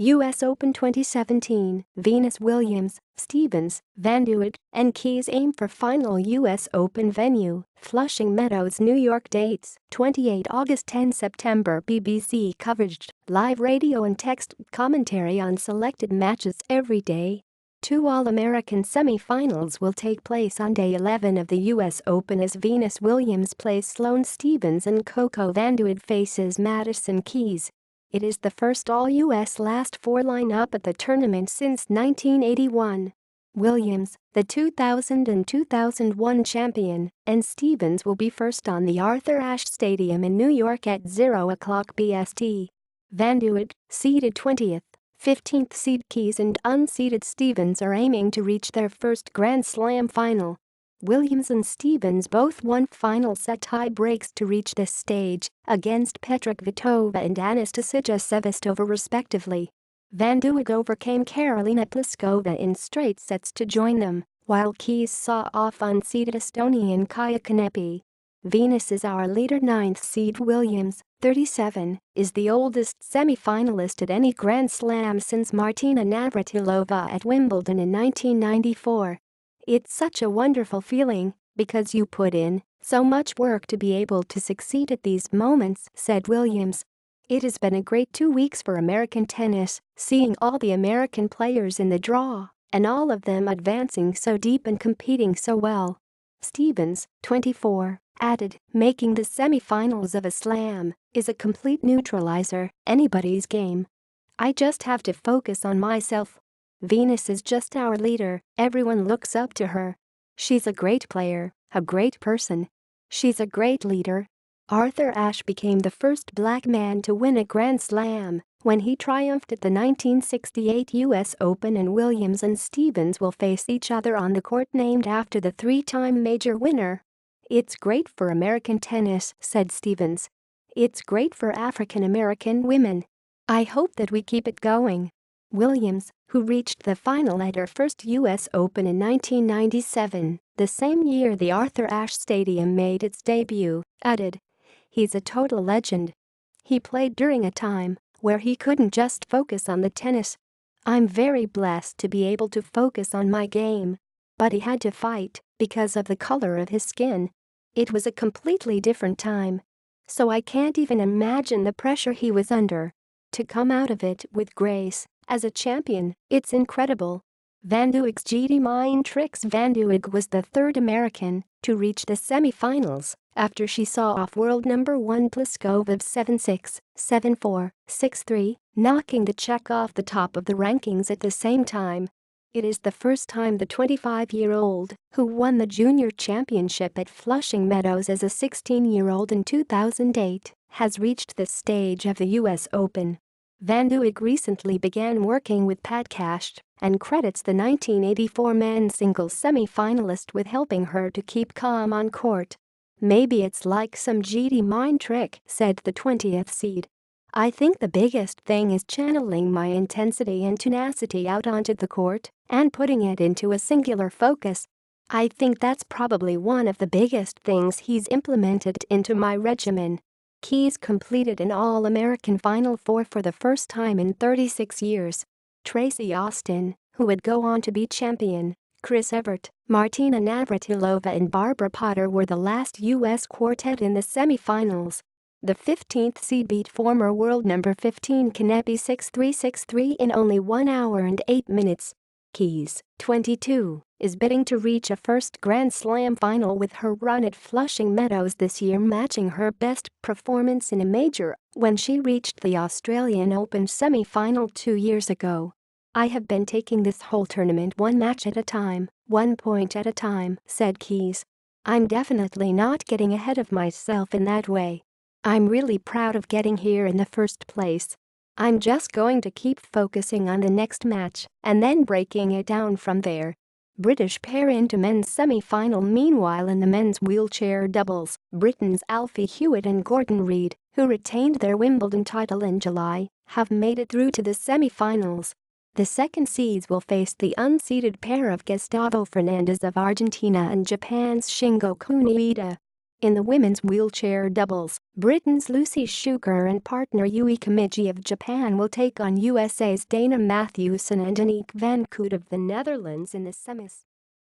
US Open 2017, Venus Williams, Stevens, Vandeweghe, and Keys aim for final US Open venue, Flushing Meadows, New York. Dates: 28 August 10 September. BBC coverage, live radio and text commentary on selected matches every day. 2 All-American semi-finals will take place on day 11 of the US Open as Venus Williams plays Sloane Stevens and Coco Vandeweghe faces Madison Keys. It is the first all-US last four lineup at the tournament since 1981. Williams, the 2000 and 2001 champion, and Stevens will be first on the Arthur Ashe Stadium in New York at 0 o'clock BST. Vandeweghe, seeded 20th, 15th seed Keys and unseeded Stevens are aiming to reach their first Grand Slam final. Williams and Stevens both won final set tie breaks to reach this stage against Petra, Kvitova and Anastasija Sevastova respectively. Vandeweghe overcame Karolina Pliskova in straight sets to join them, while Keys saw off unseeded Estonian Kaia Kanepi. Venus is our leader. 9th seed Williams, 37, is the oldest semi-finalist at any Grand Slam since Martina Navratilova at Wimbledon in 1994. It's such a wonderful feeling because you put in so much work to be able to succeed at these moments, said Williams. It has been a great 2 weeks for American tennis, seeing all the American players in the draw and all of them advancing so deep and competing so well. Stevens, 24, added, making the semi-finals of a slam is a complete neutralizer, anybody's game. I just have to focus on myself. Venus is just our leader, everyone looks up to her. She's a great player, a great person. She's a great leader. Arthur Ashe became the first black man to win a Grand Slam when he triumphed at the 1968 US Open, and Williams and Stevens will face each other on the court named after the three-time major winner. It's great for American tennis, said Stevens. It's great for African American women. I hope that we keep it going. Williams, who reached the final at her first US Open in 1997, the same year the Arthur Ashe Stadium made its debut, added, "He's a total legend. He played during a time where he couldn't just focus on the tennis. I'm very blessed to be able to focus on my game. But he had to fight because of the color of his skin. It was a completely different time. So I can't even imagine the pressure he was under. To come out of it with grace as a champion, it's incredible." Vandeweghe's GD mind tricks. Vandeweghe was the third American to reach the semi-finals after she saw off world number 1 Pliskova 7-6, 7-4, 6-3, knocking the Czech off the top of the rankings at the same time. It is the first time the 25-year-old, who won the junior championship at Flushing Meadows as a 16-year-old in 2008, has reached this stage of the US Open. Vandeweghe recently began working with Pat Cash and credits the 1984 men's singles semi-finalist with helping her to keep calm on court. "Maybe it's like some GD mind trick," said the 20th seed. "I think the biggest thing is channeling my intensity and tenacity out onto the court and putting it into a singular focus. I think that's probably one of the biggest things he's implemented into my regimen." Keys completed an All-American Final Four for the first time in 36 years. Tracy Austin, who would go on to be champion, Chris Evert, Martina Navratilova and Barbara Potter were the last U.S. quartet in the semi-finals. The 15th seed beat former world number 15 Kanepi 6-3, 6-3 in only 1 hour and 8 minutes. Keys, 22, is bidding to reach a first Grand Slam final with her run at Flushing Meadows this year matching her best performance in a major when she reached the Australian Open semi-final 2 years ago. "I have been taking this whole tournament one match at a time, 1 point at a time," said Keys. "I'm definitely not getting ahead of myself in that way. I'm really proud of getting here in the first place. I'm just going to keep focusing on the next match and then breaking it down from there." British pair into men's semi-final. Meanwhile, in the men's wheelchair doubles, Britain's Alfie Hewitt and Gordon Reid, who retained their Wimbledon title in July, have made it through to the semi-finals. The second seeds will face the unseeded pair of Gustavo Fernandez of Argentina and Japan's Shingo Kuniida. In the women's wheelchair doubles, Britain's Lucy Schuker and partner Yui Kamiji of Japan will take on USA's Dana Matthewson and Aniek van Koot of the Netherlands in the semis.